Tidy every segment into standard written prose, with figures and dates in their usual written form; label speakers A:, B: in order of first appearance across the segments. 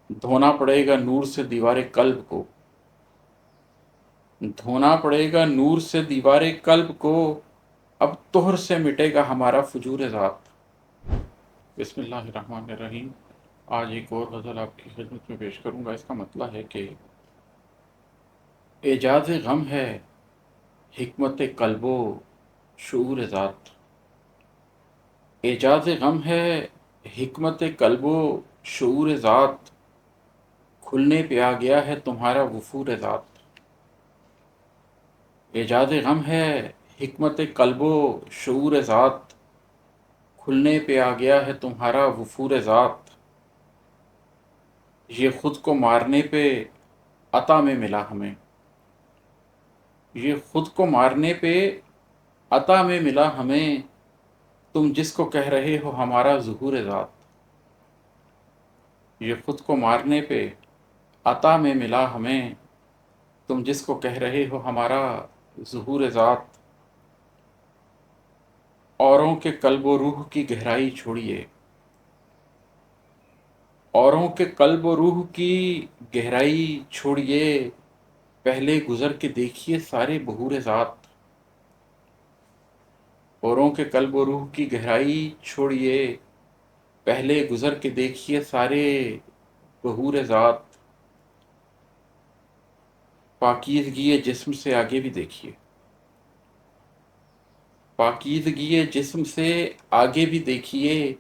A: دھونا پڑے گا نور سے دیوار قلب کو، دھونا پڑے گا نور سے دیوار قلب کو، اب طہر سے مٹے گا ہمارا فجور ذات۔ بسم اللہ الرحمن الرحیم۔ آج ایک اور غزل آپ کی خدمت میں پیش کروں گا۔ اس کا مطلب ہے کہ اعجاز غم ہے حکمت قلب و شعور ذات، اعجاز غم ہے حکمت قلب و شعور ذات، کھلنے پہ آ گیا ہے تمہارا وفور ذات۔ اعجاز غم ہے حکمت قلب و شعور ذات، کھلنے پہ آ گیا ہے تمہارا وفور ذات۔ یہ خود کو مارنے پہ عطا میں ملا ہمیں، یہ خود کو مارنے پہ عطا میں ملا ہمیں، تم جس کو کہہ رہے ہو ہمارا ظہور ذات۔ یہ خود کو مارنے پہ عطا میں ملا ہمیں، تم جس کو کہہ رہے ہو ہمارا ظہور ذات۔ اوروں کے قلب و روح کی گہرائی چھوڑیے، اوروں کے قلب و روح کی گہرائی چھوڑیے، پہلے گزر کے دیکھیے سارے بہور ذات۔ اوروں کے قلب و روح کی گہرائی چھوڑیے، پہلے گزر کے دیکھیے سارے بہور ذات۔ پاکیزگی جسم سے آگے بھی دیکھیے، پاکیزگی جسم سے آگے بھی دیکھیے،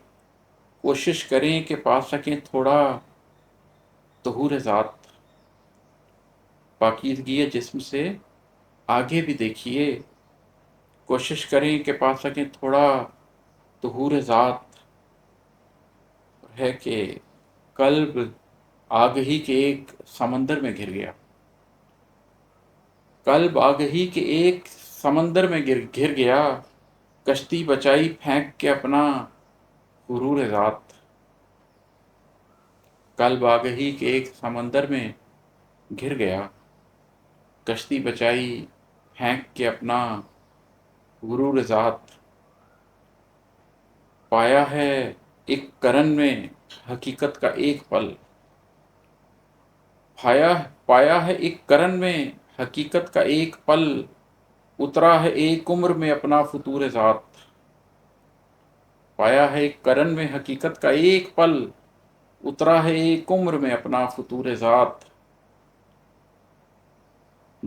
A: کوشش کریں کہ پا سکیں تھوڑا طہور ذات۔ پاکیزگی جسم سے آگے بھی دیکھیے، کوشش کریں کہ پا سکیں تھوڑا طہور ذات۔ ہے کہ قلب آگ ہی کے ایک سمندر میں گر گیا، قلب آگ ہی کے ایک سمندر میں گر گیا، کشتی بچائی پھینک کے اپنا غرور ذات۔ قلب آگ ہی کے ایک سمندر میں گر گیا، کشتی بچائی پھینک کے اپنا غرور ذات۔ پایا ہے ایک کرن میں حقیقت کا ایک پل، پایا ہے ایک کرن میں حقیقت کا ایک پل، اترا ہے ایک عمر میں اپنا فطور ذات۔ پایا ہے ایک کرن میں حقیقت کا ایک پل، اترا ہے ایک عمر میں اپنا فطور ذات۔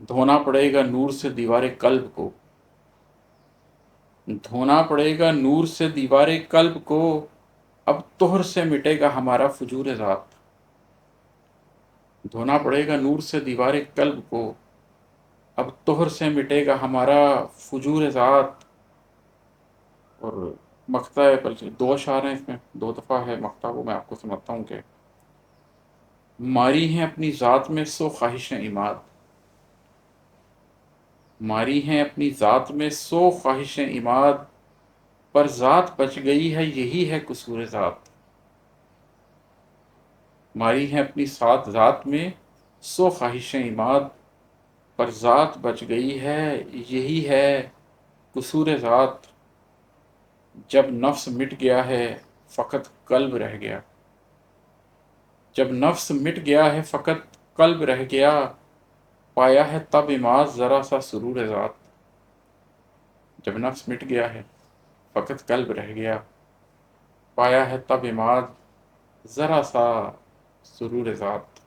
A: دھونا پڑے گا نور سے دیوار قلب کو، دھونا پڑے گا نور سے دیوار قلب کو، اب طہر سے مٹے گا ہمارا فجور ذات۔ دھونا پڑے گا نور سے دیوار قلب کو، اب طہر سے مٹے گا ہمارا فجور ذات۔ اور مقطع ہے، بلکہ دو اشعار ہیں، اس میں دو دفعہ ہے مقطع، وہ میں آپ کو سمجھتا ہوں کہ ماری ہیں اپنی ذات میں سو خواہشیں عماد، ماری ہیں اپنی ذات میں سو خواہشیں عماد، پر ذات بچ گئی ہے یہی ہے قصور ذات۔ ماری ہیں اپنی ساتھ ذات میں سو خواہشیں عماد، پر ذات بچ گئی ہے یہی ہے قصور ذات۔ جب نفس مٹ گیا ہے فقط قلب رہ گیا، جب نفس مٹ گیا ہے فقط قلب رہ گیا، پایا ہے تب اماز ذرا سا سرور ذات۔ جب نفس مٹ گیا ہے فقط قلب رہ گیا، پایا ہے تب اماز ذرا سا سرور ذات۔